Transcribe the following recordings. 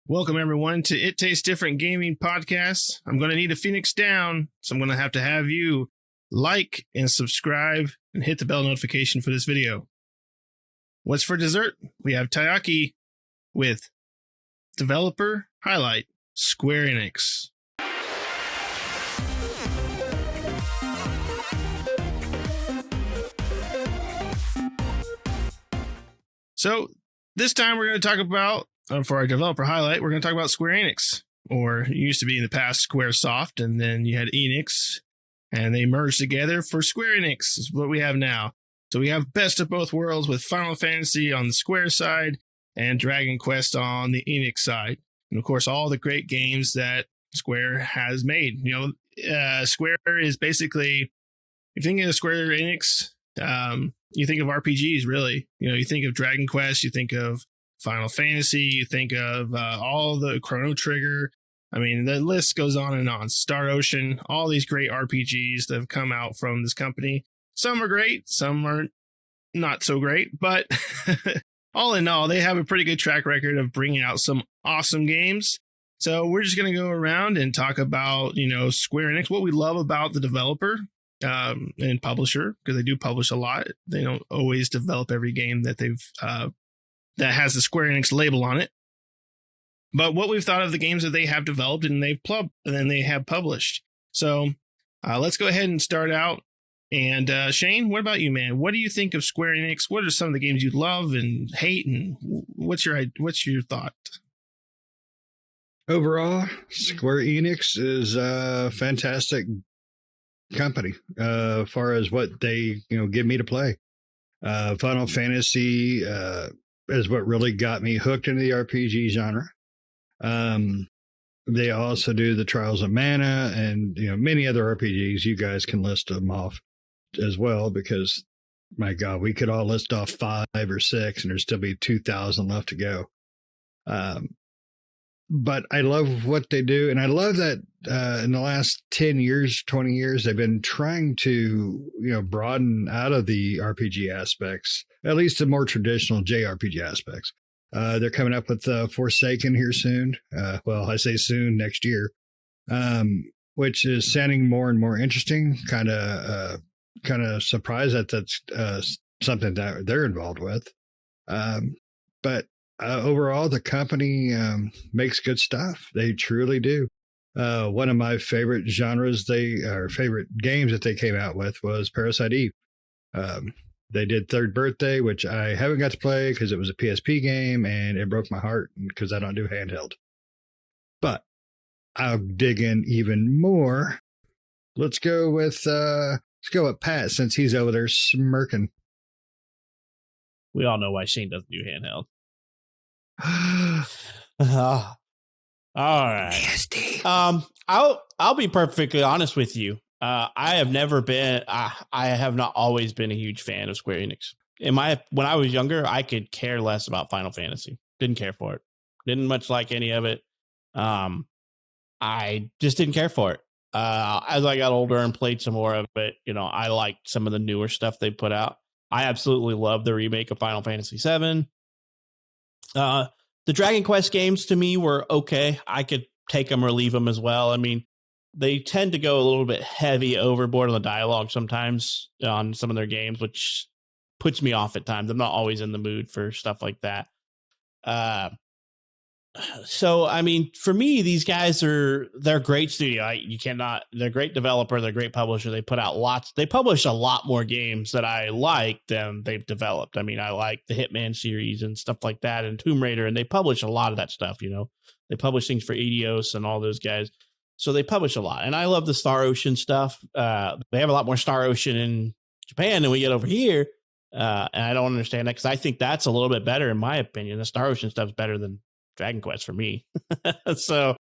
Welcome, everyone, to It Tastes Different Gaming Podcast. I'm going to need a Phoenix down, so I'm going to have you like and subscribe and hit the bell notification for this video. What's for dessert? We have taiyaki with developer highlight, Square-Enix. So this time we're going to talk about, for our developer highlight, we're going to talk about Square-Enix, or it used to be in the past Squaresoft, and then you had Enix, and they merged together for Square-Enix is what we have now. So we have best of both worlds with Final Fantasy on the Square side and Dragon Quest on the Enix side. And of course, all the great games that Square has made. You know, Square is basically, if you think of Square-Enix, you think of RPGs, really. You know, you think of Dragon Quest, you think of Final Fantasy, you think of all the Chrono Trigger. I mean, the list goes on and on. Star Ocean, all these great RPGs that have come out from this company. Some are great, some are not so great, but all in all, they have a pretty good track record of bringing out some awesome games. So we're just going to go around and talk about, you know, Square-Enix, what we love about the developer and publisher, because they do publish a lot. They don't always develop every game that they've that has the Square-Enix label on it. But what we've thought of the games that they have developed and they have published. So let's go ahead and start out. And Shane, what about you, man? What do you think of Square-Enix? What are some of the games you love and hate, and what's your thought? Overall, Square-Enix is a fantastic company as far as what they give me to play. Final Fantasy is what really got me hooked into the RPG genre. They also do the Trials of Mana and many other RPGs. You guys can list them off as well, because my God, we could all list off 5 or 6 and there'd still be 2,000 left to go. But I love what they do, and I love that in the last 10 years, 20 years, they've been trying to broaden out of the RPG aspects, at least the more traditional JRPG aspects. They're coming up with Forsaken here soon. Well, I say soon, next year, which is sounding more and more interesting. Kind of surprised that that's something that they're involved with. But overall, the company makes good stuff. They truly do. One of my favorite favorite games that they came out with was Parasite Eve. They did Third Birthday, which I haven't got to play because it was a PSP game and it broke my heart because I don't do handheld. But I'll dig in even more. Let's go with Pat, since he's over there smirking. We all know why Shane doesn't do handheld. All right. Nasty. I'll be perfectly honest with you. I have not always been a huge fan of Square-Enix. When I was younger, I could care less about Final Fantasy. Didn't care for it. Didn't much like any of it. I just didn't care for it. As I got older and played some more of it, I liked some of the newer stuff they put out. I absolutely love the remake of Final Fantasy VII. The Dragon Quest games to me were okay. I could take them or leave them as well. I mean, they tend to go a little bit heavy overboard on the dialogue sometimes on some of their games, which puts me off at times. I'm not always in the mood for stuff like that. So, I mean, for me, these guys they're great studio. They're great developer. They're great publisher. They publish a lot more games that I like than they've developed. I mean, I like the Hitman series and stuff like that, and Tomb Raider, and they publish a lot of that stuff. They publish things for Eidos and all those guys. So they publish a lot, and I love the Star Ocean stuff. They have a lot more Star Ocean in Japan than we get over here. And I don't understand that, because I think that's a little bit better, in my opinion. The Star Ocean stuff is better than Dragon Quest for me. So,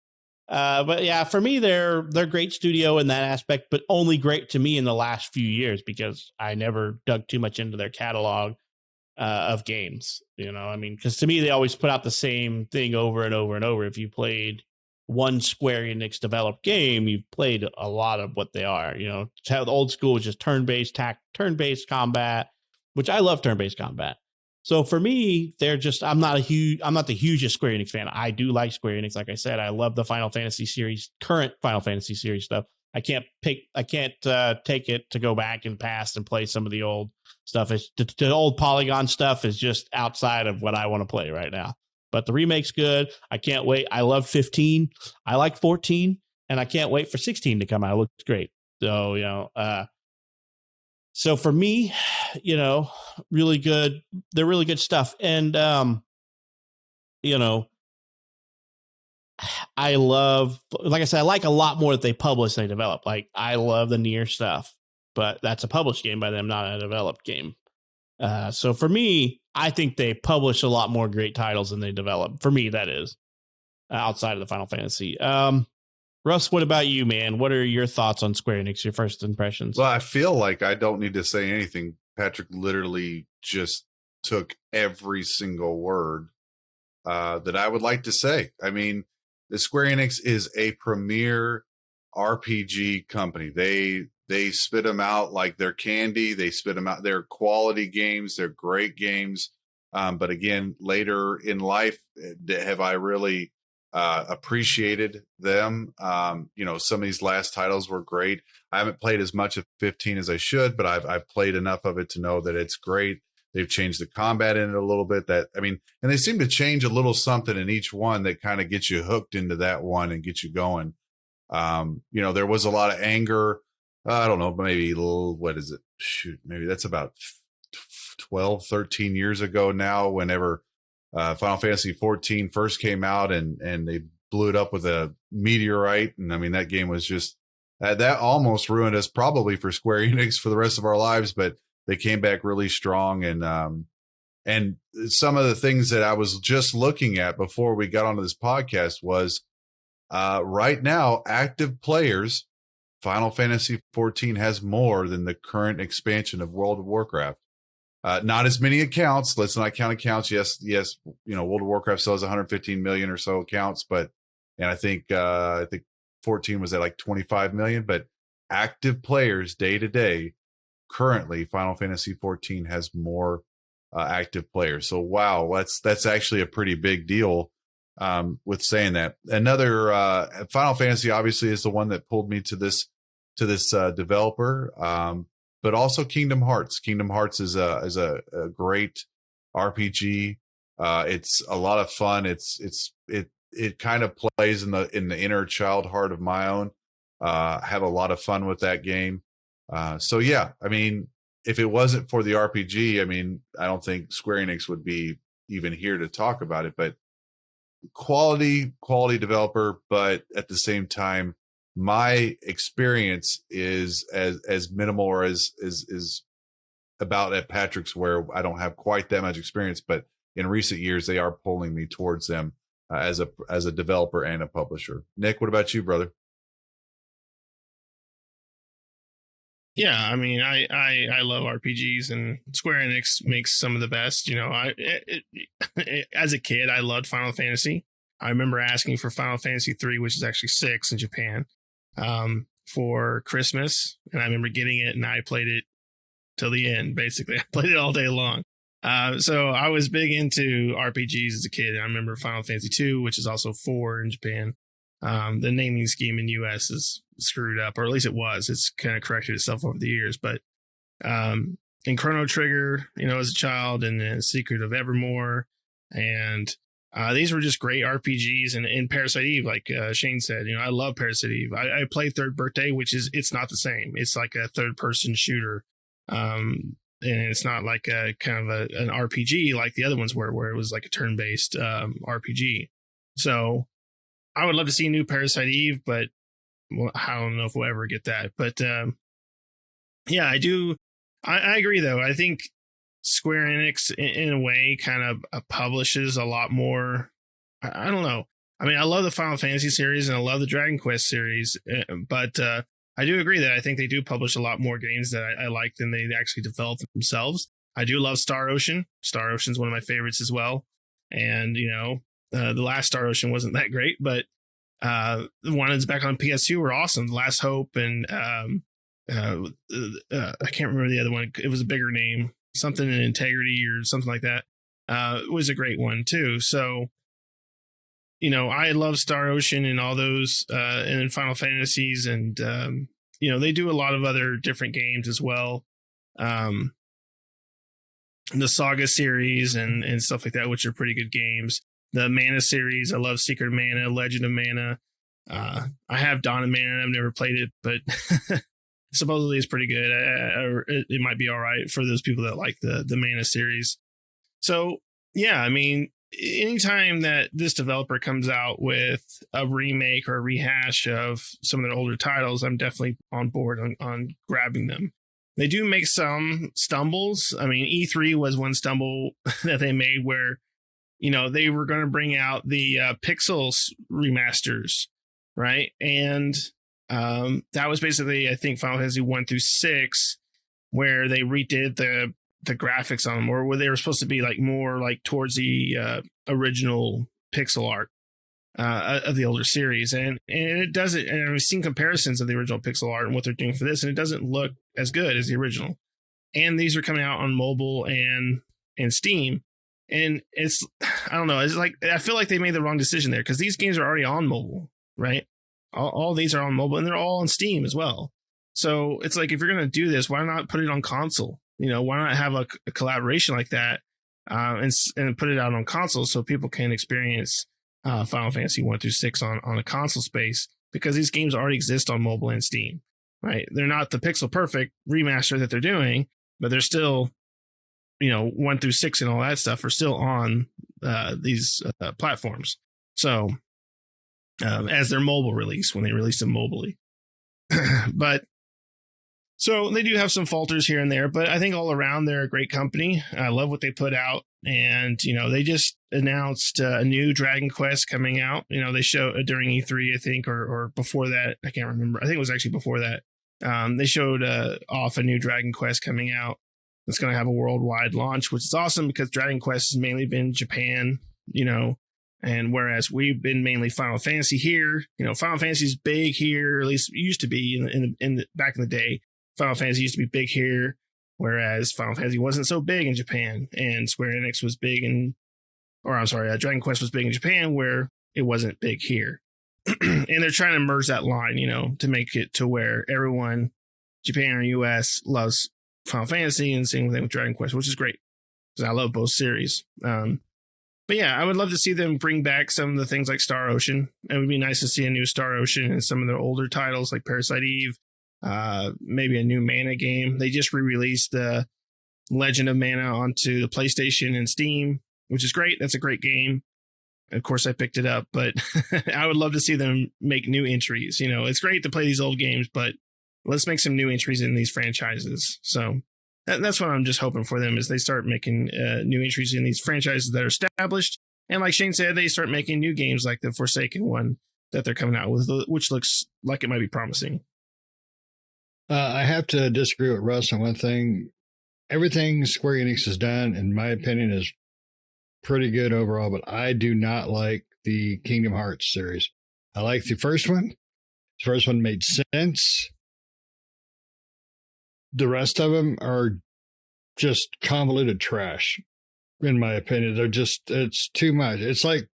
but yeah, for me, they're great studio in that aspect, but only great to me in the last few years, because I never dug too much into their catalog of games. I mean, because to me, they always put out the same thing over and over and over. If you played one Square-Enix developed game, you've played a lot of what they are. The old school was just turn-based combat, which I love turn-based combat. So for me, I'm not the hugest Square Enix fan. I do like Square Enix. Like I said, I love the Final Fantasy series, current Final Fantasy series stuff. I can't take it to go back and past and play some of the old stuff. It's the old Polygon stuff is just outside of what I want to play right now. But the remake's good. I can't wait. I love 15. I like 14, and I can't wait for 16 to come out. It looks great. So, so for me, really good. They're really good stuff. And, I love, like I said, I like a lot more that they publish than they develop. Like, I love the Nier stuff, but that's a published game by them, not a developed game. So for me, I think they publish a lot more great titles than they develop. For me, that is outside of the Final Fantasy. Russ, what about you, man? What are your thoughts on Square Enix, your first impressions? Well, I feel like I don't need to say anything. Patrick literally just took every single word that I would like to say. I mean, the Square Enix is a premier RPG company. They spit them out like they're candy. They spit them out. They're quality games. They're great games. But again, later in life, have I really appreciated them? Some of these last titles were great. I haven't played as much of 15 as I should, but I've played enough of it to know that it's great. They've changed the combat in it a little bit. And they seem to change a little something in each one that kind of gets you hooked into that one and get you going. There was a lot of anger. I don't know, maybe what is it? Shoot, maybe that's about 12, 13 years ago now, whenever Final Fantasy 14 first came out and they blew it up with a meteorite. And I mean, that game was just, that almost ruined us probably for Square Enix for the rest of our lives, but they came back really strong. And some of the things that I was just looking at before we got onto this podcast was right now, active players, Final Fantasy 14 has more than the current expansion of World of Warcraft. Not as many accounts. Let's not count accounts. Yes. World of Warcraft still has 115 million or so accounts, and I think 14 was at like 25 million, but active players day to day, currently Final Fantasy 14 has more active players. So wow, that's actually a pretty big deal. With saying that, another Final Fantasy obviously is the one that pulled me to this developer, but also Kingdom Hearts. Kingdom Hearts is a great RPG. It's a lot of fun. It kind of plays in the inner child heart of my own. Have a lot of fun with that game. So yeah, I mean, if it wasn't for the RPG, I mean, I don't think Square Enix would be even here to talk about it, but quality developer. But at the same time, my experience is as minimal or as about at Patrick's, where I don't have quite that much experience, but in recent years, they are pulling me towards them as a developer and a publisher. Nick, what about you, brother? Yeah, I mean, I love RPGs, and Square Enix makes some of the best. As a kid, I loved Final Fantasy. I remember asking for Final Fantasy 3, which is actually 6 in Japan, for Christmas, and I remember getting it, and I played it till the end. Basically, I played it all day long. So I was big into RPGs as a kid. I remember Final Fantasy 2, which is also 4 in Japan. The naming scheme in US is screwed up, or at least it was. It's kind of corrected itself over the years. But in Chrono Trigger, as a child, and then Secret of Evermore, and these were just great RPGs. And in Parasite Eve, like Shane said, I love Parasite Eve. I played Third Birthday, which it's not the same. It's like a third person shooter. And it's not like a kind of an RPG like the other ones were, where it was like a turn-based RPG. So I would love to see a new Parasite Eve, but I don't know if we'll ever get that. But yeah, I do. I agree, though. I think Square Enix, in a way, kind of publishes a lot more. I don't know. I mean, I love the Final Fantasy series and I love the Dragon Quest series, but I do agree that I think they do publish a lot more games that I like than they actually develop themselves. I do love Star Ocean. Star Ocean's one of my favorites as well. And, the last Star Ocean wasn't that great, but the one that's back on PS2 were awesome. The Last Hope, and I can't remember the other one. It was a bigger name, something in Integrity or something like that. was a great one too. So, I love Star Ocean and all those, and Final Fantasies, and they do a lot of other different games as well. The Saga series and stuff like that, which are pretty good games. The Mana series, I love Secret of Mana, Legend of Mana. I have Dawn of Mana. I've never played it, but supposedly it's pretty good. It might be all right for those people that like the Mana series. So yeah, I mean, anytime that this developer comes out with a remake or a rehash of some of their older titles, I'm definitely on board on grabbing them. They do make some stumbles. I mean, E3 was one stumble that they made where, they were going to bring out the Pixels remasters, right? And that was basically, I think, Final Fantasy 1 through 6, where they redid the graphics on them, or where they were supposed to be like more like towards the original pixel art of the older series, and it doesn't. And I've seen comparisons of the original pixel art and what they're doing for this, and it doesn't look as good as the original. And these are coming out on mobile and Steam, and it's, I don't know, it's like I feel like they made the wrong decision there, because these games are already on mobile, right? All these are on mobile, and they're all on Steam as well. So it's like, if you're going to do this, why not put it on console? Why not have a collaboration like that, and put it out on console so people can experience Final Fantasy 1 through 6 on a console space, because these games already exist on mobile and Steam, right? They're not the pixel perfect remaster that they're doing, but they're still, 1 through 6 and all that stuff are still on these platforms. So as their mobile release, when they release them mobily. But so they do have some falters here and there, but I think all around they're a great company. I love what they put out. And, they just announced a new Dragon Quest coming out. They showed during E3, I think, or before that. I can't remember. I think it was actually before that. They showed off a new Dragon Quest coming out. It's going to have a worldwide launch, which is awesome, because Dragon Quest has mainly been Japan, and whereas we've been mainly Final Fantasy here, Final Fantasy's big here, or at least it used to be back in the day. Final Fantasy used to be big here, whereas Final Fantasy wasn't so big in Japan, and Square-Enix was big Dragon Quest was big in Japan, where it wasn't big here. And they're trying to merge that line, to make it to where everyone, Japan or US, loves Final Fantasy, and same thing with Dragon Quest, which is great, because I love both series. But yeah, I would love to see them bring back some of the things like Star Ocean. It would be nice to see a new Star Ocean and some of their older titles like Parasite Eve. Maybe a new Mana game. They just re-released the Legend of Mana onto the PlayStation and Steam, which is great. That's a great game. Of course, I picked it up, but I would love to see them make new entries. It's great to play these old games, but let's make some new entries in these franchises. So that's what I'm just hoping for them, is they start making new entries in these franchises that are established. And like Shane said, they start making new games like the Forsaken one that they're coming out with, which looks like it might be promising. I have to disagree with Russ on one thing. Everything Square-Enix has done, in my opinion, is pretty good overall, but I do not like the Kingdom Hearts series. I like the first one. The first one made sense. The rest of them are just convoluted trash, in my opinion. It's too much. It's like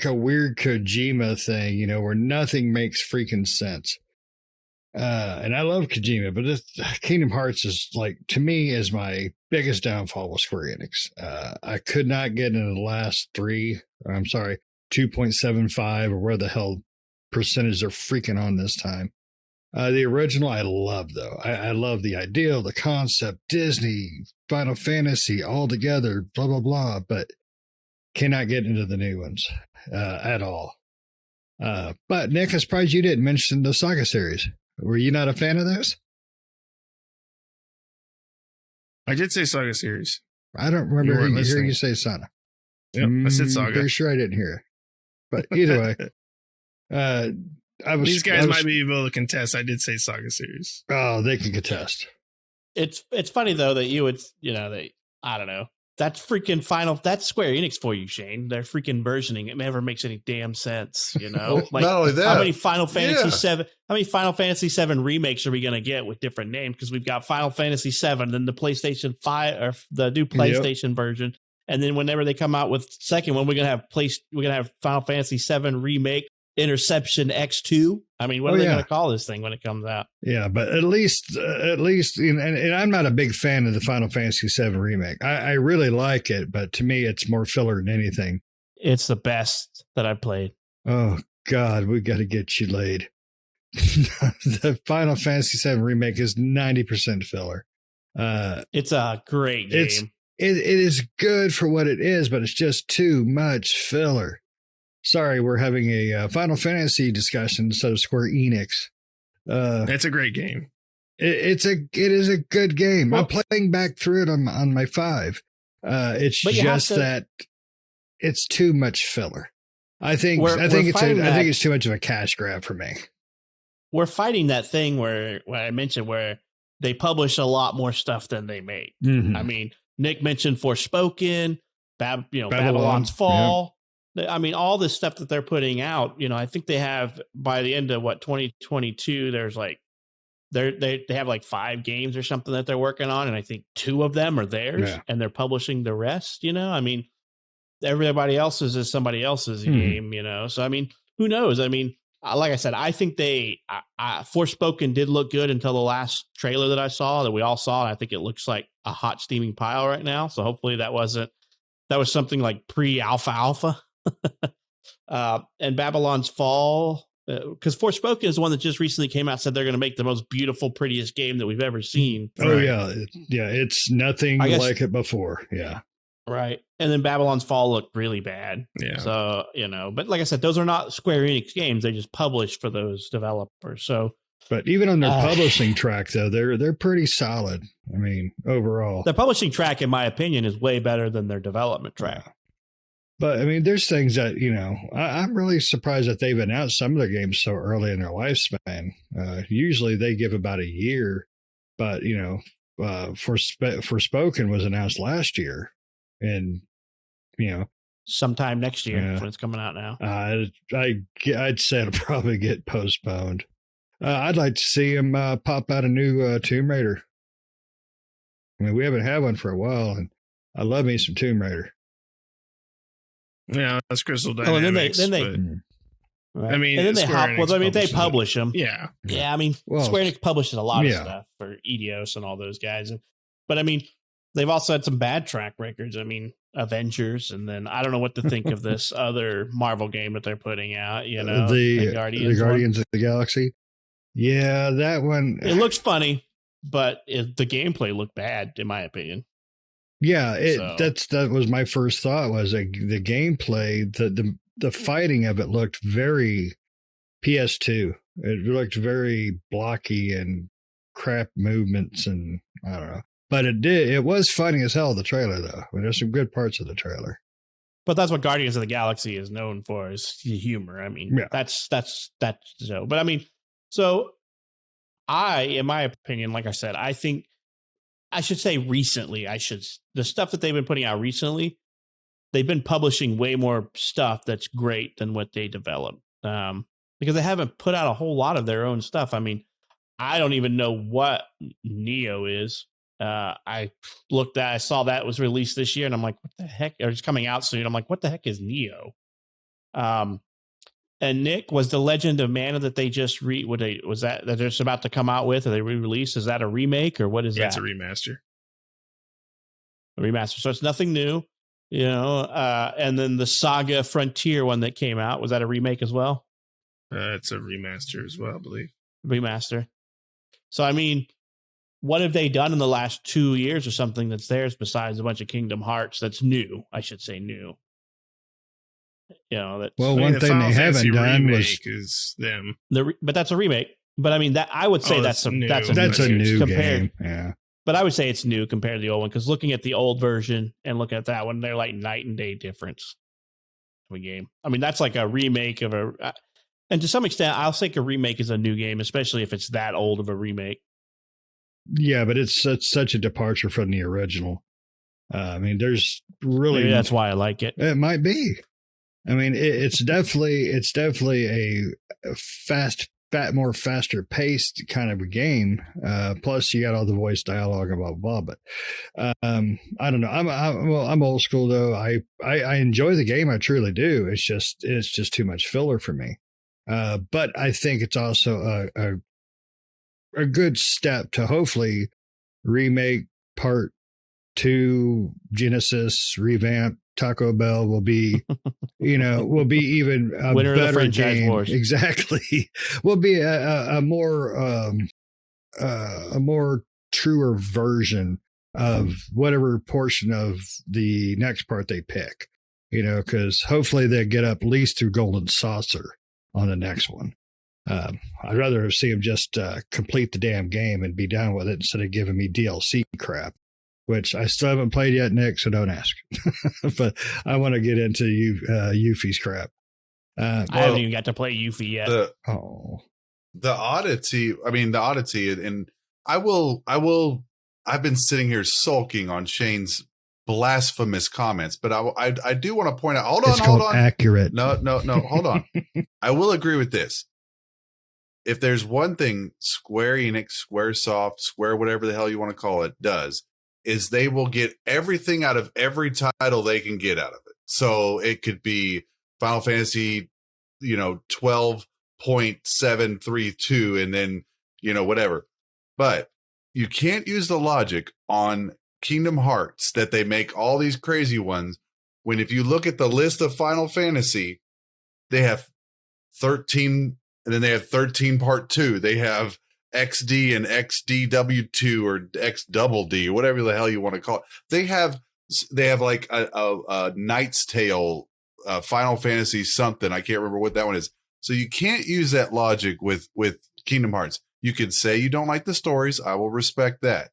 a weird Kojima thing, where nothing makes freaking sense. And I love Kojima, but Kingdom Hearts is, like, to me, is my biggest downfall with Square-Enix. I could not get into the last 2.75 or where the hell percentage they're freaking on this time. The original I love, though. I love the idea, the concept, Disney, Final Fantasy, all together, blah, blah, blah, but cannot get into the new ones at all. But Nick, I'm surprised you didn't mention the Saga series. Were you not a fan of those? I did say Saga series. I don't remember hearing you say Saga. Yep, I said Saga. Pretty sure I didn't hear it. But either way, these guys might be able to contest. I did say Saga series. Oh, they can contest. It's funny though that you would, I don't know. That's freaking that's Square-Enix for you, Shane. They're freaking versioning. It never makes any damn sense, Like, not only that, how many Final Fantasy 7 remakes are we going to get with different names? Because we've got Final Fantasy 7, then the PlayStation 5 or the new PlayStation version, And then whenever they come out with second one, we're gonna have Final Fantasy VII Remake Interception X2. I mean, what are they gonna call this thing when it comes out? Yeah, but at least, and I'm not a big fan of the Final Fantasy VII Remake. I really like it, but to me, it's more filler than anything. It's the best that I've played. Oh God, we got to get you laid. The Final Fantasy VII Remake is 90% filler. It's a great game. It is good for what it is, but it's just too much filler. Sorry, we're having a Final Fantasy discussion instead of Square-Enix. It's a great game. It is a good game. I'm playing back through it on my 5. It's just that it's too much filler. I think it's too much of a cash grab for me. We're fighting that thing where I mentioned where they publish a lot more stuff than they make. Mm-hmm. I mean, Nick mentioned Forspoken, Babylon's Fall. Yeah. I mean, all this stuff that they're putting out. I think they have by the end of 2022. There's like they have like 5 games or something that they're working on, and I think 2 of them are theirs, and they're publishing the rest. I mean, everybody else's is somebody else's game. So I mean, who knows? I mean, like I said, I think Forspoken did look good until the last trailer that I saw, that we all saw. And I think it looks like a hot steaming pile right now. So hopefully that was something like pre-alpha. And Babylon's Fall, because Forspoken is one that just recently came out, said they're going to make the most beautiful, prettiest game that we've ever seen. Oh, right. Yeah. It's nothing like it before. Yeah. Right. And then Babylon's Fall looked really bad. Yeah. So, but like I said, those are not Square-Enix games. They just publish for those developers. So, but even on their publishing track, though, they're pretty solid. I mean, overall. The publishing track, in my opinion, is way better than their development track. Yeah. But I mean, there's things that, I'm really surprised that they've announced some of their games so early in their lifespan. Usually they give about a year, but, Forspoken was announced last year. And, sometime next year when it's coming out now. I'd say it'll probably get postponed. I'd like to see him pop out a new Tomb Raider. I mean, we haven't had one for a while, and I love me some Tomb Raider. Yeah, that's Crystal Dynamics. And then they publish them. Yeah. Yeah, I mean, Square-Enix publishes a lot of stuff for Eidos and all those guys. But I mean, they've also had some bad track records. I mean, Avengers, and then I don't know what to think of this other Marvel game that they're putting out. The Guardians of the Galaxy. Yeah, that one. It looks funny, but the gameplay looked bad, in my opinion. Yeah, that was my first thought. Was the gameplay, the fighting of it looked very PS2. It looked very blocky and crap movements, and I don't know. But it was funny as hell, the trailer, though. I mean, there's some good parts of the trailer. But that's what Guardians of the Galaxy is known for, is humor. I mean, that's so. But I mean, so in my opinion, like I said, I think I should say recently, the stuff that they've been putting out recently, they've been publishing way more stuff that's great than what they develop. Because they haven't put out a whole lot of their own stuff. I mean, I don't even know what Neo is. I saw that was released this year, and I'm like, what the heck? Or it's coming out soon. I'm like, what the heck is Neo? And Nick, was the Legend of Mana that they just was that they're just about to come out with, or they re-release? Is that a remake, or what is that? It's a remaster. A remaster. So it's nothing new, and then the Saga Frontier one that came out, was that a remake as well? It's a remaster as well, I believe. Remaster. So, I mean, what have they done in the last 2 years or something that's theirs besides a bunch of Kingdom Hearts that's new? I should say new. One thing they haven't done is them. But that's a remake. But I mean, that I would say that's a new game. Yeah. But I would say it's new compared to the old one, because looking at the old version and looking at that one, they're like night and day difference of a game. I mean, that's like a remake of and to some extent, I'll think a remake is a new game, especially if it's that old of a remake. Yeah, but it's such a departure from the original. I mean, there's really maybe that's why I like it. It might be. I mean, it's definitely a fast more faster paced kind of a game. Plus, you got all the voice dialogue and blah blah. But I don't know. I'm old school though. I enjoy the game. I truly do. It's just too much filler for me. But I think it's also a good step to hopefully remake part 2 Genesis revamp. Taco Bell will be, will be even a winner better of the franchise game. wars. Exactly, will be a more truer version of whatever portion of the next part they pick. Because hopefully they get up at least through Golden Saucer on the next one. I'd rather see them just complete the damn game and be done with it instead of giving me DLC crap, which I still haven't played yet, Nick, so don't ask. But I want to get into Yuffie's crap. I haven't even got to play Yuffie yet. The oddity, and I've been sitting here sulking on Shane's blasphemous comments, but I do want to point out, hold on. Accurate. No, hold on. I will agree with this. If there's one thing Square-Enix, Squaresoft, Square, whatever the hell you want to call it, does, is they will get everything out of every title they can get out of it. So it could be Final Fantasy, 12.732 and then, whatever. But you can't use the logic on Kingdom Hearts that they make all these crazy ones when if you look at the list of Final Fantasy, they have 13 and then they have 13 part 2. They have XD and XDW2 or XDD, whatever the hell you want to call it. They have like a Knight's Tale, Final Fantasy something. I can't remember what that one is. So you can't use that logic with Kingdom Hearts. You could say you don't like the stories. I will respect that.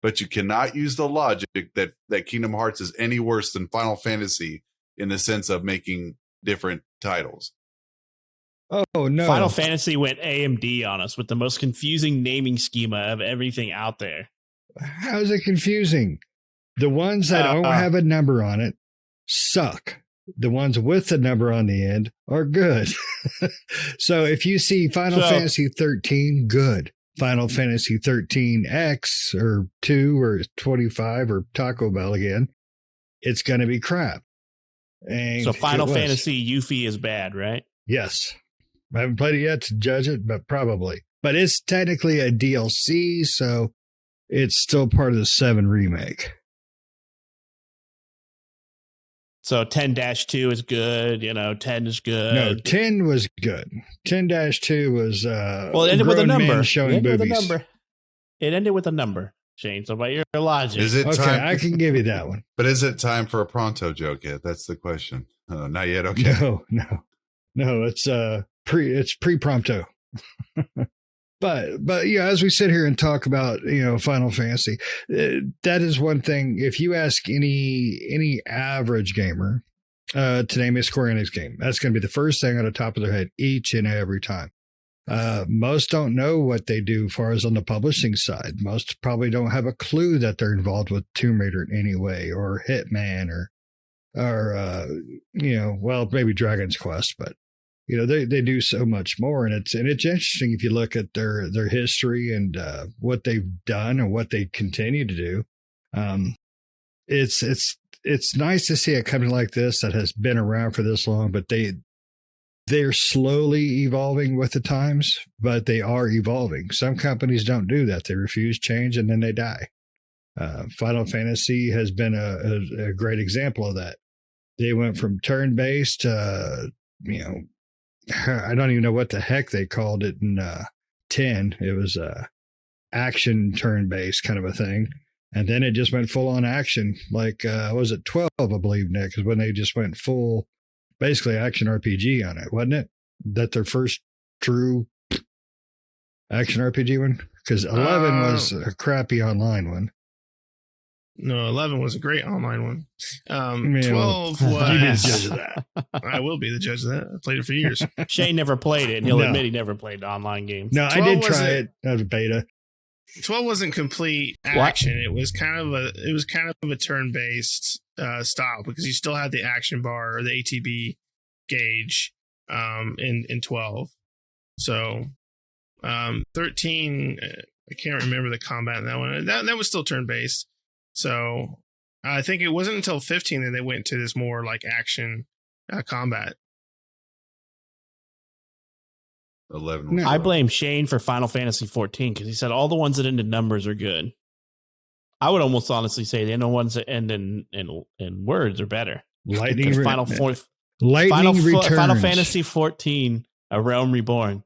But you cannot use the logic that Kingdom Hearts is any worse than Final Fantasy in the sense of making different titles. Oh, no. Final Fantasy went AMD on us with the most confusing naming schema of everything out there. How is it confusing? The ones that don't have a number on it suck. The ones with the number on the end are good. So if you see Final Fantasy 13, good. Final Fantasy 13X or 2 or 25 or Taco Bell again, it's going to be crap. And so Final Fantasy Yuffie is bad, right? Yes. I haven't played it yet to judge it, but probably. But it's technically a DLC, so it's still part of the 7 remake. So 10-2 is good, 10 is good. No, 10 was good. 10-2 was well, it ended with a number. Showing boobies. It ended with a number, Shane. So by your logic. Is it okay, time? I can give you that one. But is it time for a pronto joke yet? That's the question. Not yet. Okay. No, it's pre-prompto. But as we sit here and talk about Final Fantasy, that is one thing. If you ask any average gamer to name a Square-Enix game, that's going to be the first thing on the top of their head each and every time. Most don't know what they do as far as on the publishing side. Most probably don't have a clue that they're involved with Tomb Raider in any way, or Hitman, or maybe Dragon's Quest, but they do so much more, and it's interesting if you look at their history and what they've done and what they continue to do. It's nice to see a company like this that has been around for this long, but they're slowly evolving with the times, but they are evolving. Some companies don't do that; they refuse change and then they die. Final Fantasy has been a great example of that. They went from turn-based to I don't even know what the heck they called it in 10. It was action turn-based kind of a thing. And then it just went full on action. Like, was it 12, I believe, Nick, is when they just went full, basically action RPG on it, wasn't it? That their first true action RPG one? Because 11 was a crappy online one. No, 11 was a great online one. 12 was... You be the judge of that. I will be the judge of that. I played it for years. Shane never played it, and he'll admit he never played online games. No, I did try it as a beta. 12 wasn't complete action. It was kind of a turn-based style, because you still had the action bar or the ATB gauge in 12. So 13, I can't remember the combat in that one. That was still turn-based. So I think it wasn't until 15 that they went to this more like action combat. 11. No. I blame Shane for Final Fantasy 14 because he said all the ones that end in numbers are good. I would almost honestly say the ones that end in words are better. Lightning Because returns. Final Fantasy 14, A Realm Reborn,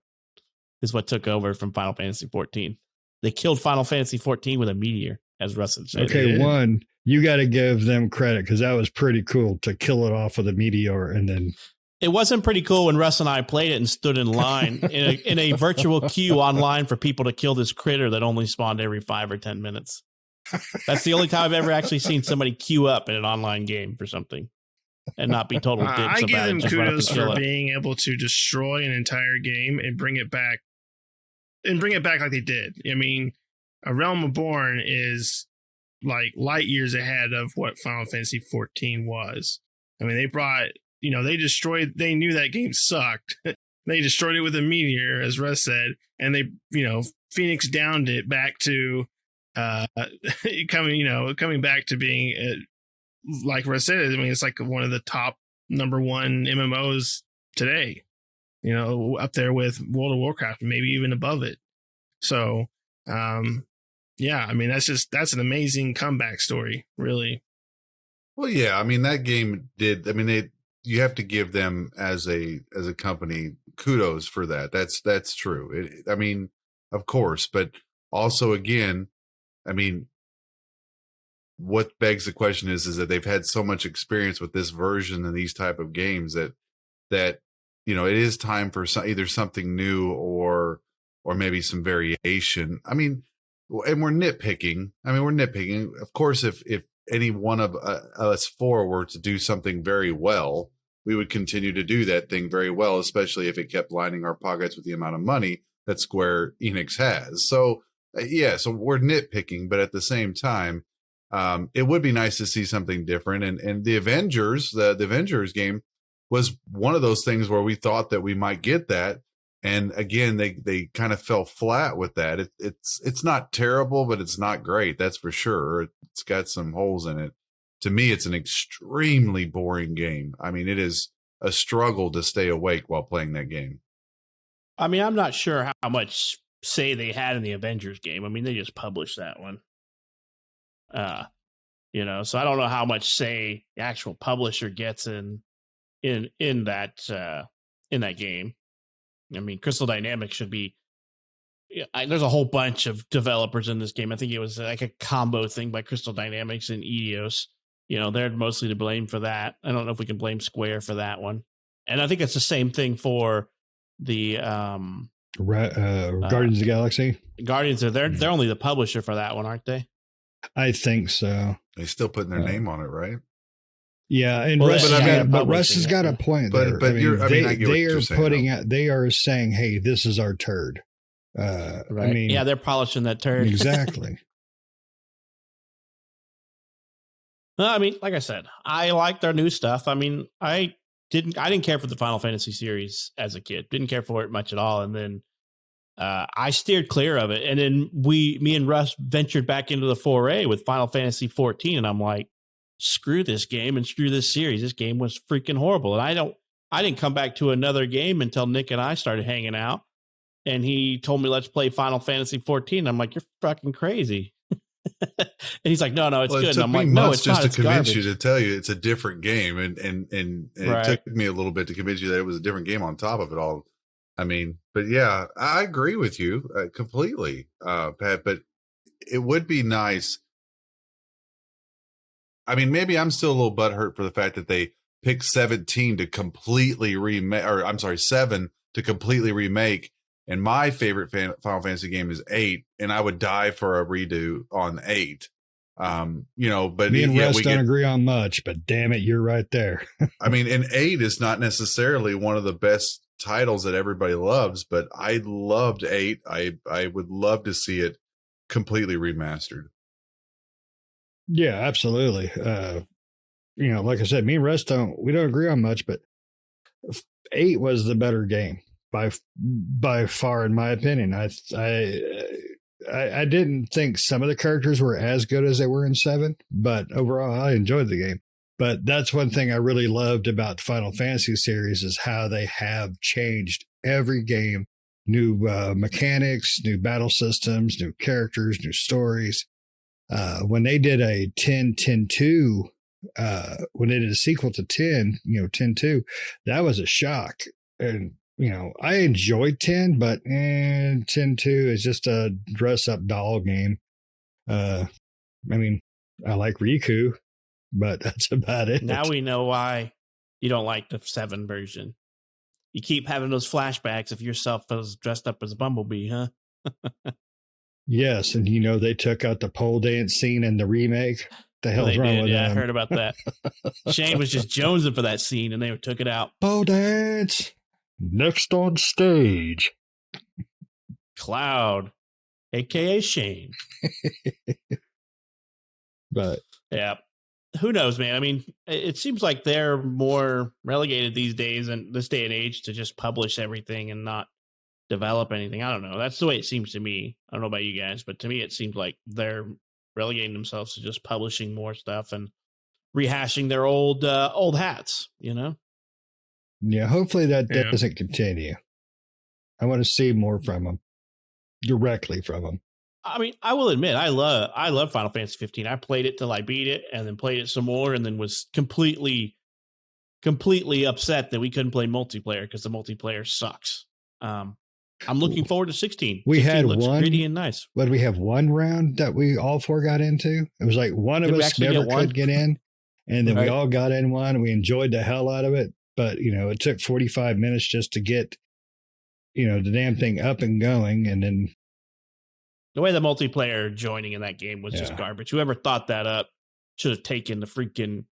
is what took over from Final Fantasy 14. They killed Final Fantasy 14 with a meteor, as Russ had said. Okay, one, you got to give them credit because that was pretty cool to kill it off with a meteor and then. It wasn't pretty cool when Russ and I played it and stood in line in a virtual queue online for people to kill this critter that only spawned every 5 or 10 minutes. That's the only time I've ever actually seen somebody queue up in an online game for something and not be total dicks I give about it. them Just run up and kudos kill for it. being able to destroy an entire game and bring it back like they did. I mean, A Realm Reborn is like light years ahead of what Final Fantasy 14 was. I mean, they brought, they knew that game sucked. They destroyed it with a meteor, as Russ said, and they, Phoenix downed it back to coming back to being like Russ said. I mean, it's like one of the top number one MMOs today, up there with World of Warcraft, maybe even above it. So, yeah, I mean, that's an amazing comeback story, really. Well, yeah, I mean, that game did. I mean, you have to give them as a company kudos for that. That's true. I mean, of course, but also again, I mean, what begs the question is that they've had so much experience with this version and these type of games that it is time for either something new or maybe some variation. I mean, and we're nitpicking. Of course, if any one of us four were to do something very well, we would continue to do that thing very well, especially if it kept lining our pockets with the amount of money that Square-Enix has. So, so we're nitpicking, but at the same time, it would be nice to see something different. And the Avengers, the Avengers game was one of those things where we thought that we might get that. And again, they kind of fell flat with that. It's not terrible, but it's not great. That's for sure. It's got some holes in it. To me, it's an extremely boring game. I mean, it is a struggle to stay awake while playing that game. I mean, I'm not sure how much say they had in the Avengers game. I mean, they just published that one. So I don't know how much say the actual publisher gets in that game. I mean, Crystal Dynamics should be. There's a whole bunch of developers in this game. I think it was like a combo thing by Crystal Dynamics and Eidos. They're mostly to blame for that. I don't know if we can blame Square for that one. And I think it's the same thing for the Guardians of the Galaxy. Guardians. They're only the publisher for that one, aren't they? I think so. They're still putting their name on it, right? Yeah, and Well, Russ has got a point there. But they are saying, "Hey, this is our turd." Right. I mean, they're polishing that turd. Exactly. I mean, like I said, I like their new stuff. I mean, I didn't care for the Final Fantasy series as a kid. Didn't care for it much at all. And then I steered clear of it. And then me and Russ ventured back into the foray with Final Fantasy 14. And I'm like, screw this game and screw this series. This game was freaking horrible. And I didn't come back to another game until Nick and I started hanging out. And he told me, let's play Final Fantasy 14. I'm like, you're fucking crazy. And he's like, no, it's good. And I'm like, no, it's just not. to convince you to tell you it's a different game. And Right. It took me a little bit to convince you that it was a different game on top of it all. I mean, but yeah, I agree with you completely, Pat, but it would be nice. I mean, maybe I'm still a little butthurt for the fact that they picked 17 to completely remake, or I'm sorry, 7 to completely remake. And my favorite Final Fantasy game is 8, and I would die for a redo on 8. But me and Russ don't agree on much, but damn it, you're right there. I mean, and 8 is not necessarily one of the best titles that everybody loves, but I loved 8. I would love to see it completely remastered. Yeah, absolutely. Like I said, me and Russ we don't agree on much, but 8 was the better game. by far, in my opinion. I didn't think some of the characters were as good as they were in 7, but overall, I enjoyed the game. But that's one thing I really loved about the Final Fantasy series is how they have changed every game. New mechanics, new battle systems, new characters, new stories. When they did a 10-10-2, when they did a sequel to 10, 10-2, that was a shock. And, I enjoyed 10, but 10-2 is just a dress up doll game. I like Riku, but that's about it. Now we know why you don't like the 7 version. You keep having those flashbacks of yourself as dressed up as a bumblebee, huh? Yes, and they took out the pole dance scene in the remake. The hell's wrong with them? I heard about that. Shane was just jonesing for that scene, and they took it out. Pole dance next on stage. Cloud, aka Shane. But yeah, who knows, man? I mean, it seems like they're more relegated these days and this day and age to just publish everything and not develop anything. I don't know. That's the way it seems to me. I don't know about you guys, but to me, it seems like they're relegating themselves to just publishing more stuff and rehashing their old hats, Yeah, hopefully that doesn't continue. I want to see more from them, directly from them. I mean, I will admit, I love Final Fantasy 15. I played it till I beat it, and then played it some more, and then was completely upset that we couldn't play multiplayer because the multiplayer sucks. I'm looking forward to 16. We 16 had looks one pretty and nice. But we have one round that we all 4 got into. It was like one of us never could get in, and then we all got in one, and we enjoyed the hell out of it. But it took 45 minutes just to get the damn thing up and going, and then the way the multiplayer joining in that game was just garbage. Whoever thought that up should have taken the freaking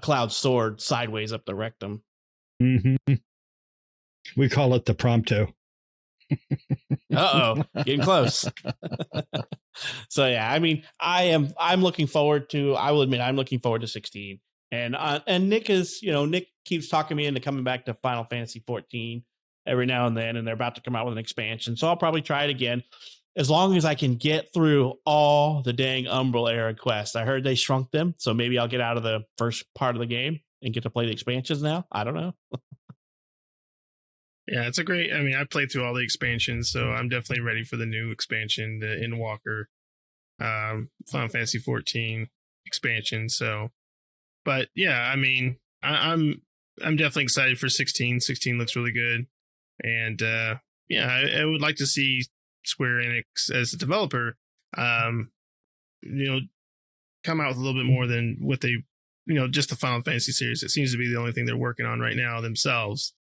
Cloud sword sideways up the rectum. Mm-hmm. We call it the Prompto. Getting close. So yeah, I mean, I'm looking forward to. I will admit, I'm looking forward to 16. And Nick is, Nick keeps talking me into coming back to Final Fantasy 14 every now and then, and they're about to come out with an expansion, so I'll probably try it again as long as I can get through all the dang Umbral era quests. I heard they shrunk them, so maybe I'll get out of the first part of the game and get to play the expansions now. I don't know. Yeah, it's a great. I mean, I played through all the expansions, so I'm definitely ready for the new expansion, the Endwalker, Final Fantasy 14 expansion. So, but yeah, I mean, I'm definitely excited for 16. 16 looks really good, and I would like to see Square-Enix as a developer, come out with a little bit more than what they, just the Final Fantasy series. It seems to be the only thing they're working on right now themselves.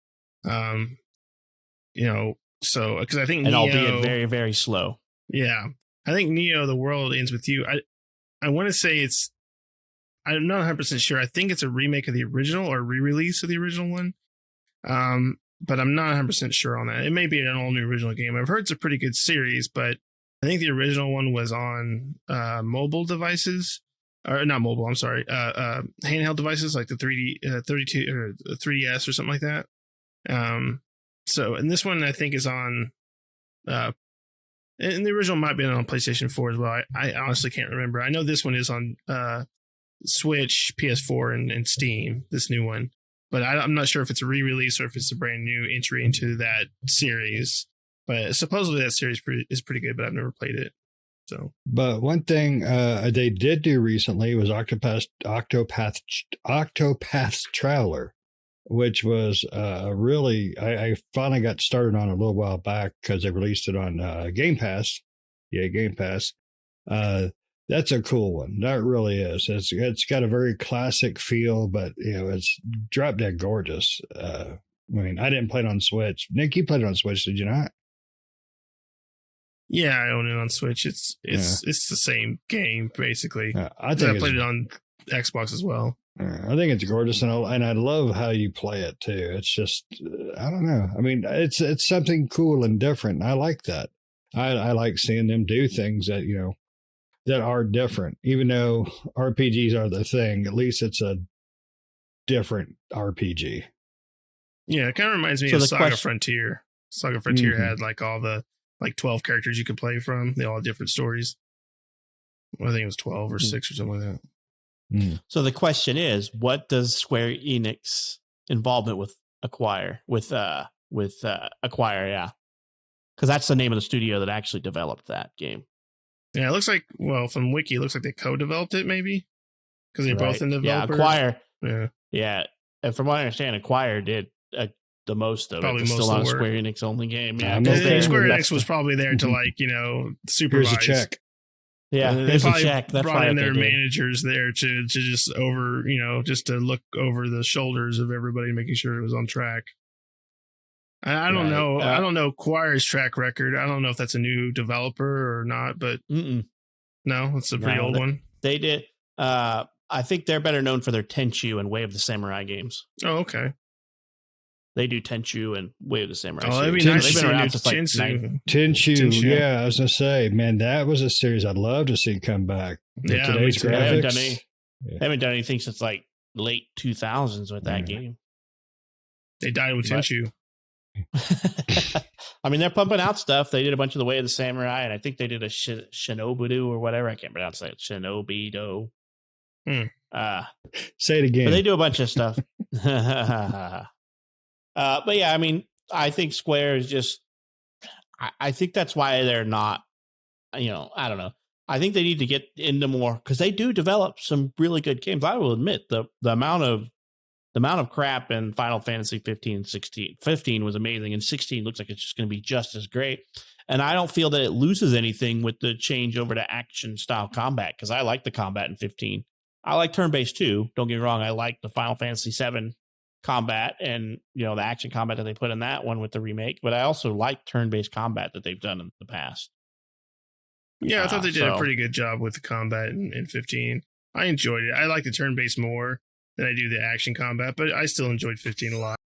So because I think and albeit very, very slow. Yeah, I think Neo: The World Ends With You. I want to say I'm not 100% sure. I think it's a remake of the original or re-release of the original one. But I'm not 100% sure on that. It may be an all new original game. I've heard it's a pretty good series, but I think the original one was on mobile devices, or not mobile. I'm sorry, handheld devices like the 32 or the 3DS or something like that. So, and this one I think is on, and the original might be on PlayStation 4 as well. I honestly can't remember. I know this one is on Switch, PS4, and Steam. This new one, but I'm not sure if it's a re-release or if it's a brand new entry into that series. But supposedly that series is pretty good, but I've never played it. So, but one thing they did do recently was Octopath Traveler, which was really, I finally got started on it a little while back because they released it on Game Pass. Yeah, Game Pass. That's a cool one. That really is. It's got a very classic feel, but it's drop dead gorgeous. I mean, I didn't play it on Switch. Nick, you played it on Switch, did you not? Yeah, I own it on Switch. It's the same game basically. I played it on Xbox as well. I think it's gorgeous, and I love how you play it too. It's just I don't know. I mean, it's something cool and different. I like that. I like seeing them do things that that are different. Even though RPGs are the thing, at least it's a different RPG. Yeah, it kind of reminds me So of the Saga question- Frontier. Saga Frontier Mhm. had like all the 12 characters you could play from. They all had different stories. I think it was 12 or 6 or something like that. So the question is, what does Square-Enix involvement with Acquire Acquire? Yeah, because that's the name of the studio that actually developed that game. Yeah, it looks like, well, from Wiki, it looks like they co-developed it maybe because they're both in developers. Yeah, Acquire. Yeah. Yeah, and from what I understand, Acquire did the most of Probably it. It's most still of not the a work. Square-Enix only game. Yeah, I'm 'cause okay they're- with Square that's Enix was the- probably there to like, supervise. Here's a check. Yeah, They here's a probably check. That's brought why in they their did. managers there to just over, just to look over the shoulders of everybody, making sure it was on track. I don't Right. know. I don't know Acquire's track record. I don't know if that's a new developer or not, but Mm-mm. no, it's a pretty No, old one. They did. I think they're better known for their Tenchu and Way of the Samurai games. Oh, okay. They do Tenchu and Way of the Samurai. Oh, that'd be series. nice to They've see been a new around since like Tensu. Tenchu, Tenchu. yeah, I was gonna say, man, that was a series I'd love to see come back. With Yeah, today's me too. They haven't graphics. done any. They haven't done anything since like late 2000s with that game. They died with But- Tenchu. I mean, they're pumping out stuff. They did a bunch of the Way of the Samurai, and I think they did a Shinobudo or whatever. I can't pronounce that. Shinobido. Hmm. Say it But again. they do a bunch of stuff. But yeah, I mean, I think Square is just. I think that's why they're not. I don't know. I think they need to get into more because they do develop some really good games. I will admit the amount of crap in Final Fantasy 15 and 16. 15 was amazing, and 16 looks like it's just going to be just as great. And I don't feel that it loses anything with the change over to action style combat because I like the combat in 15. I like turn-based too. Don't get me wrong. I like the Final Fantasy 7 combat and the action combat that they put in that one with the remake. But I also like turn-based combat that they've done in the past. Yeah, I thought they did a So- pretty good job with the combat in 15. I enjoyed it. I like the turn-based more than I do the action combat, but I still enjoyed 15 a lot.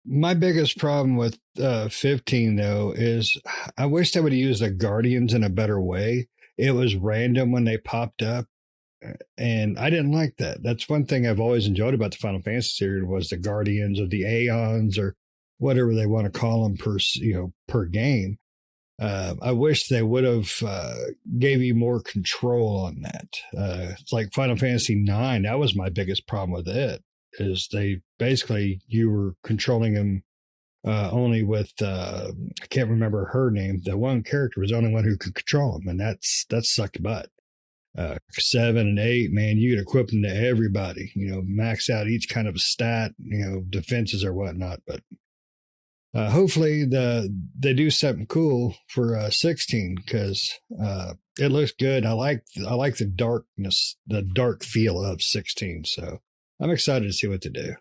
My biggest problem with 15 though is I wish they would have used the Guardians in a better way. It was random when they popped up, and I didn't like that. That's one thing I've always enjoyed about the Final Fantasy series was the Guardians or the Aeons or whatever they want to call them per game. I wish they would have gave you more control on that. It's like Final Fantasy 9. That was my biggest problem with it. Is they basically you were controlling them only with I can't remember her name. The one character was the only one who could control them, and that sucked butt. 7 and 8, man, you could equip them to everybody. Max out each kind of a stat, defenses or whatnot. But hopefully they do something cool for 16 because it looks good. I like the darkness, the dark feel of 16. So I'm excited to see what they do.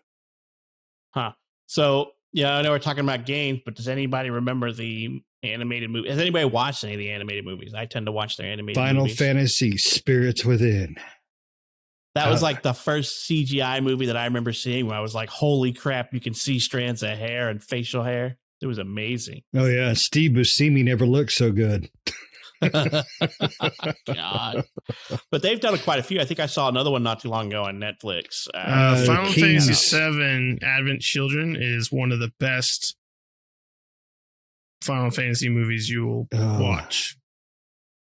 So, yeah, I know we're talking about games, but does anybody remember the animated movie? Has anybody watched any of the animated movies? I tend to watch their animated Final movies. Fantasy Spirits Within. That was like the first CGI movie that I remember seeing where I was like, holy crap, you can see strands of hair and facial hair. It was amazing. Oh, yeah. Steve Buscemi never looked so good. God. But they've done quite a few. I think I saw another one not too long ago on Netflix. Final Kingdom. Fantasy VII Advent Children is one of the best Final Fantasy movies you will watch.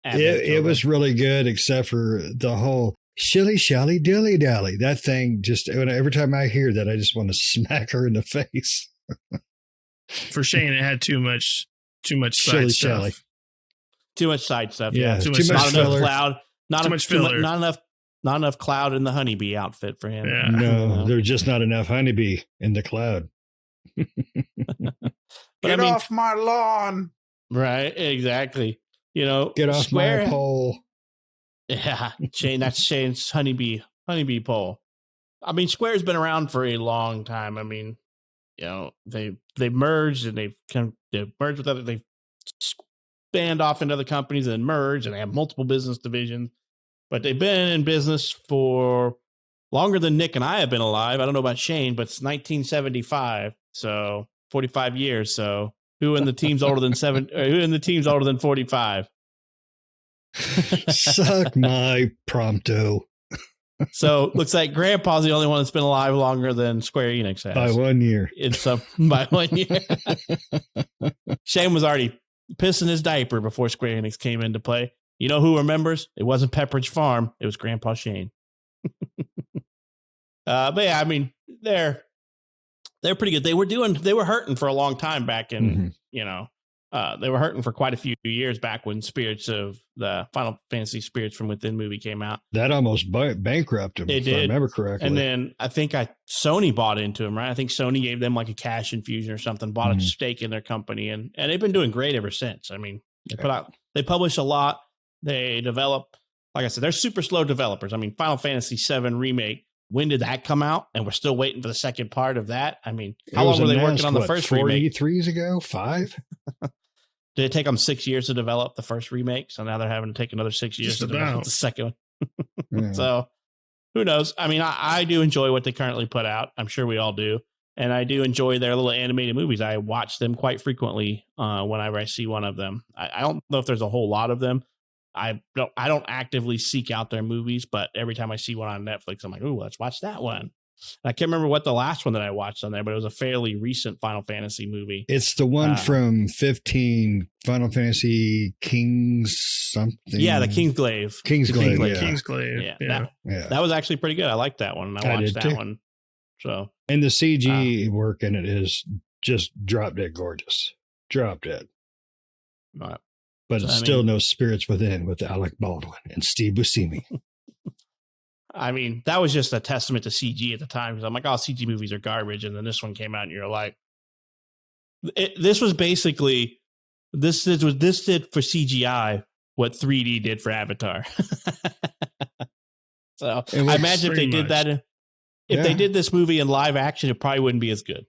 It was really good, except for the whole shilly shally dilly dally. That thing just every time I hear that, I just want to smack her in the face. For Shane, it had too much side Shilly stuff. shally. Too much side stuff. Yeah, too too much much Not enough filler. cloud. Too much filler. Not enough cloud in the honeybee outfit for him. Yeah. No, there's just not enough honeybee in the cloud. But Get I mean, off my lawn. right? Exactly. Get off Square, my pole. Yeah, Shane. That's Shane's honeybee pole. I mean, Square's been around for a long time. I mean, they merged and they've merged with other. They've spanned off into other companies and merged, and they have multiple business divisions. But they've been in business for longer than Nick and I have been alive. I don't know about Shane, but it's 1975, so 45 years. So who in the team's older than 45? Suck my prompto. So looks like Grandpa's the only one that's been alive longer than Square-Enix has. By 1 year. By 1 year. Shane was already pissing his diaper before Square-Enix came into play. You know who remembers? It wasn't Pepperidge Farm. It was Grandpa Shane. But yeah, I mean, they're pretty good. They were hurting for a long time back in, they were hurting for quite a few years back when Spirits of the Final Fantasy Spirits from Within movie came out. That almost bankrupted them, if I remember correctly. And then I think Sony bought into them, right? I think Sony gave them like a cash infusion or something, bought a stake in their company, and they've been doing great ever since. I mean, they publish a lot. They develop, like I said, they're super slow developers. I mean, Final Fantasy VII Remake, when did that come out? And we're still waiting for the second part of that. I mean, how long were they working on the first remake? 4 E3s ago? 5? Did it take them 6 years to develop the first remake? So now they're having to take another 6 years to develop the second one. So who knows? I mean, I do enjoy what they currently put out. I'm sure we all do. And I do enjoy their little animated movies. I watch them quite frequently whenever I see one of them. I don't know if there's a whole lot of them. I don't actively seek out their movies, but every time I see one on Netflix, I'm like, ooh, let's watch that one. And I can't remember what the last one that I watched on there, but it was a fairly recent Final Fantasy movie. It's the one from 15 Final Fantasy Kings something. Yeah, the Kingsglaive. Kingsglaive. Yeah. That was actually pretty good. I liked that one. I watched that one. So, and the CG work in it is just drop dead gorgeous. Drop dead. Right. But it's still no Spirits Within with Alec Baldwin and Steve Buscemi. I mean, that was just a testament to CG at the time. Because I'm like, oh, CG movies are garbage. And then this one came out and you're like, this was basically, this did for CGI what 3D did for Avatar. So I imagine if they did that, if they did this movie in live action, it probably wouldn't be as good.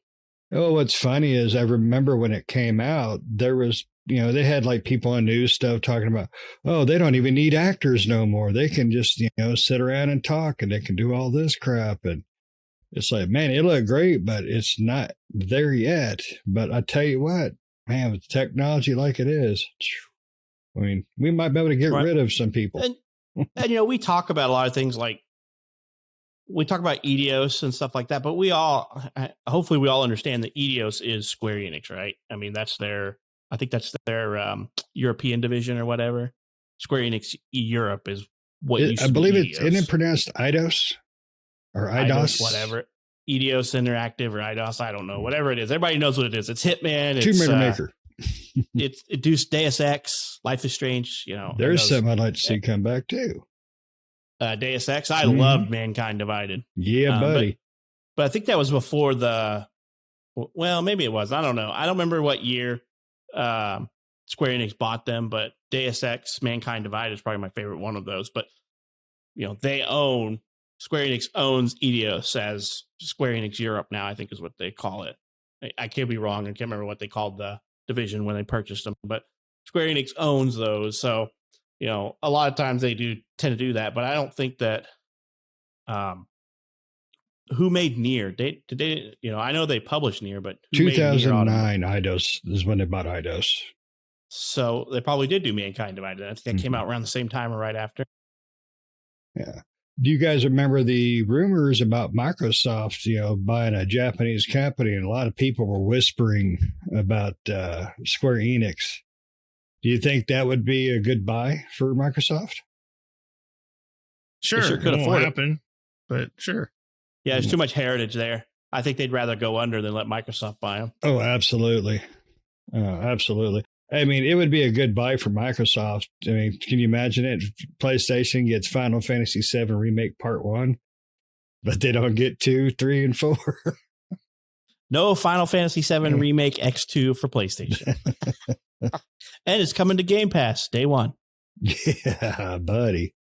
Oh, what's funny is I remember when it came out, there was, they had like people on news stuff talking about, oh, they don't even need actors no more. They can just, sit around and talk and they can do all this crap. And it's like, man, it looked great, but it's not there yet. But I tell you what, man, with technology like it is, I mean, we might be able to get rid of some people. And we talk about a lot of things like, we talk about Eidos and stuff like that, but hopefully we all understand that Eidos is Square-Enix, right? I mean, I think that's their European division or whatever. Square-Enix Europe is what used to be Eidos. Isn't it pronounced Eidos or Eidos? Whatever. Eidos Interactive or Eidos, I don't know. Whatever it is. Everybody knows what it is. It's Hitman. Tomb Raider Maker. It's Deus Ex, Life is Strange. There's something I'd like to see come back too. Deus Ex. I loved Mankind Divided. Yeah, buddy. But I think that was before maybe it was. I don't know. I don't remember what year Square-Enix bought them, but Deus Ex, Mankind Divided is probably my favorite one of those. But, Square-Enix owns Eidos as Square-Enix Europe now, I think is what they call it. I could be wrong. I can't remember what they called the division when they purchased them, but Square-Enix owns those. So, a lot of times they do tend to do that, but I don't think that, who made Nier? Did they, I know they published Nier, but 2009 Eidos is when they bought Eidos. So they probably did do Mankind Divided. I think that came out around the same time or right after. Yeah. Do you guys remember the rumors about Microsoft, buying a Japanese company? And a lot of people were whispering about Square-Enix. Do you think that would be a good buy for Microsoft? Sure, could afford it, but sure. Yeah, there's too much heritage there. I think they'd rather go under than let Microsoft buy them. Oh, absolutely. Absolutely. I mean, it would be a good buy for Microsoft. I mean, can you imagine it? PlayStation gets Final Fantasy VII Remake Part 1, but they don't get 2, 3, and 4. No Final Fantasy VII Remake X2 for PlayStation. And it's coming to Game Pass day one. Yeah, buddy.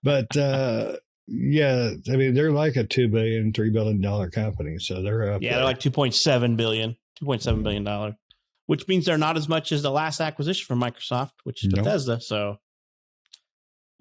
But, yeah, I mean, they're like a $2 billion, $3 billion company. So they're up. Yeah, they're like $2.7 billion, which means they're not as much as the last acquisition from Microsoft, which is Bethesda. So,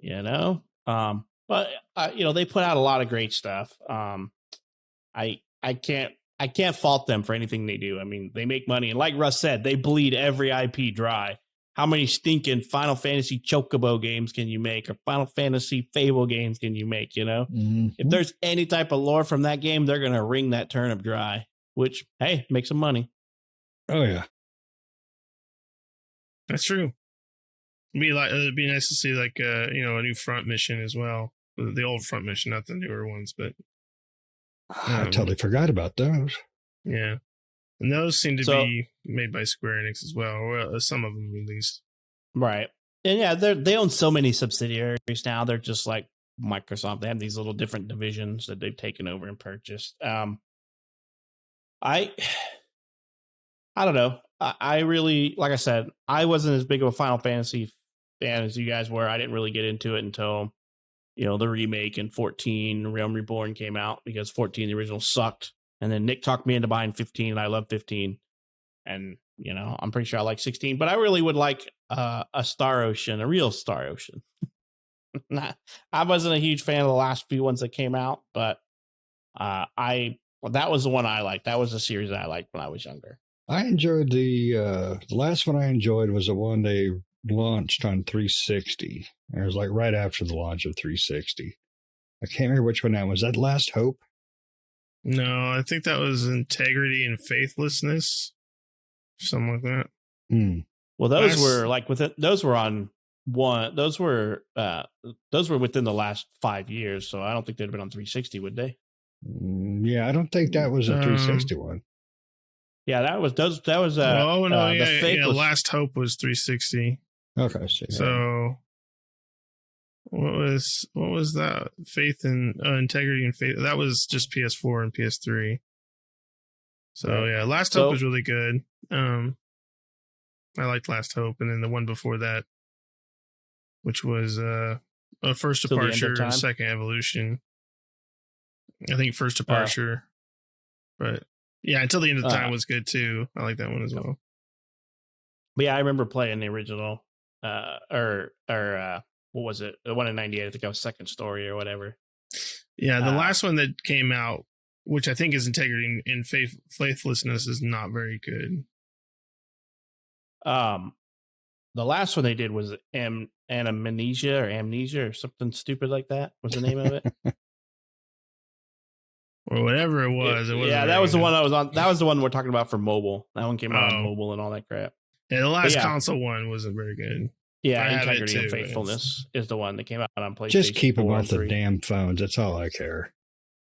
but they put out a lot of great stuff. I can't fault them for anything they do. I mean, they make money, and like Russ said, they bleed every IP dry. how many stinking Final Fantasy Chocobo games can you make, or Final Fantasy Fable games can you make? If there's any type of lore from that game, they're gonna wring that turnip dry. Which, hey, make some money. Oh yeah, That's true. It'd be nice to see like a new front mission as well. The old front mission, not the newer ones, but I totally forgot about those. yeah. And those seem to be made by Square-Enix as well, or some of them at least. Right. And yeah, they own so many subsidiaries now. They're just like Microsoft. They have these little different divisions that they've taken over and purchased. I don't know. I really, like I said, I wasn't as big of a Final Fantasy fan as you guys were. I didn't really get into it until, the remake in 14, Realm Reborn came out, because 14, the original, sucked. And then Nick talked me into buying 15, and I love 15. And, I'm pretty sure I like 16, but I really would like a Star Ocean, a real Star Ocean. I wasn't a huge fan of the last few ones that came out, but that was the one I liked. That was the series that I liked when I was younger. I enjoyed the last one I enjoyed was the one they launched on 360. It was like right after the launch of 360. I can't remember which one that was. That Last Hope? No, I think that was Integrity and Faithlessness. Something like that. Well, those were like those were on one. Those were within the last 5 years. So I don't think they'd have been on 360, would they? Yeah, I don't think that was a 360 one. Yeah, that was the Faithless. Last Hope was 360. Okay, so what was that? Faith and Integrity and Faith. That was just PS4 and PS3. So yeah, Last Hope was really good. I liked Last Hope, and then the one before that, which was First Departure and Second Evolution. I think First Departure, but yeah, Until the End of Time was good too. I like that one as well. But yeah, I remember playing the original, what was it? The one in '98. I think that was Second Story or whatever. Yeah, the last one that came out, which I think is Integrity and Faithlessness, is not very good. The last one they did was Amnesia or something stupid like that. Was the name of it? Or whatever it was. That was the one I was on. That was the one we're talking about for mobile. That one came out on mobile and all that crap. Yeah, the last console one wasn't very good. Yeah, Integrity and Faithfulness is the one that came out on PlayStation. Just keep them off the damn phones. That's all I care.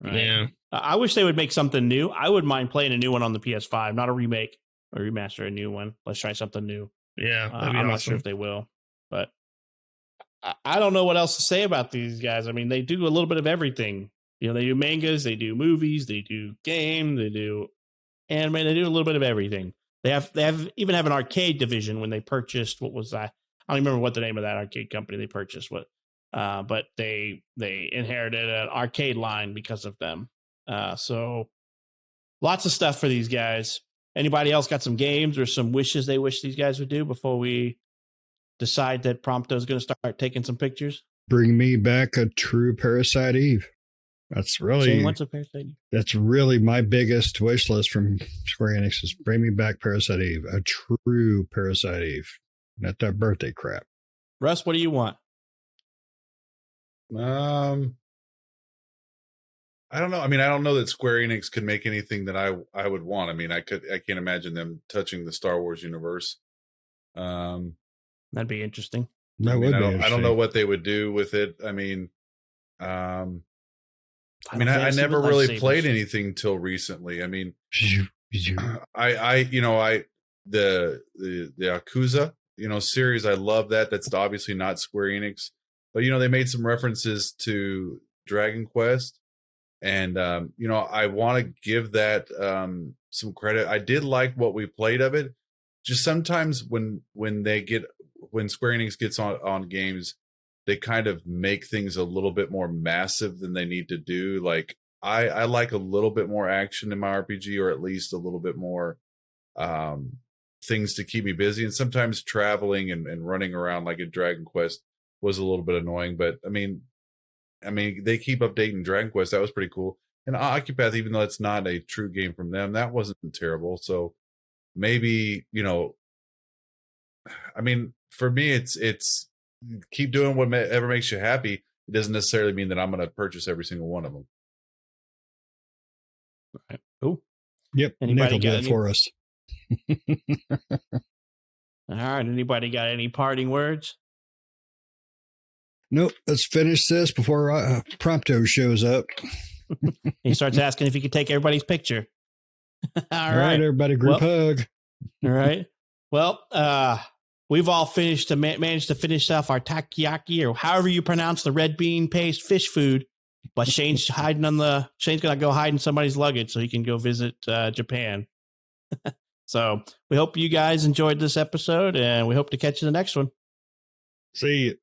Right? Yeah. I wish they would make something new. I would mind playing a new one on the PS5, not a remake or remaster, a new one. Let's try something new. Yeah, I'm not sure if they will, but I don't know what else to say about these guys. I mean, they do a little bit of everything. They do mangas, they do movies, they do game, they do anime, they do a little bit of everything. They even have an arcade division. When they purchased, what was that? I don't remember what the name of that arcade company they purchased was, but they inherited an arcade line because of them. So lots of stuff for these guys. Anybody else got some games or some wishes they wish these guys would do before we decide that Prompto is going to start taking some pictures? Bring me back a true Parasite Eve. That's really what's a Parasite Eve? That's really my biggest wish list from Square-Enix is bring me back Parasite Eve, a true Parasite Eve, not that birthday crap. Russ, what do you want? I don't know. I mean, I don't know that Square-Enix could make anything that I would want. I mean, I can't imagine them touching the Star Wars universe. That'd be interesting. That would be interesting. I don't know what they would do with it. I mean, I never really played anything till recently. I mean, the Yakuza, series. I love that. That's obviously not Square-Enix, but they made some references to Dragon Quest. And, I want to give that some credit. I did like what we played of it. Just sometimes when Square-Enix gets on games, they kind of make things a little bit more massive than they need to do. Like I like a little bit more action in my RPG, or at least a little bit more things to keep me busy. And sometimes traveling and running around like a Dragon Quest was a little bit annoying. But I mean, they keep updating Dragon Quest. That was pretty cool. And Occupath, even though it's not a true game from them, that wasn't terrible. So maybe, I mean, for me, it's keep doing whatever makes you happy. It doesn't necessarily mean that I'm going to purchase every single one of them. Right. Oh, Yep. Anybody Nick will got do it any- for us. all right. Anybody got any parting words? Nope. Let's finish this before Prompto shows up. He starts asking if he could take everybody's picture. All right, everybody, group hug. All right. Well, we've all managed to finish off our takoyaki, or however you pronounce the red bean paste fish food. But Shane's gonna go hide in somebody's luggage so he can go visit Japan. So we hope you guys enjoyed this episode, and we hope to catch you in the next one. See you.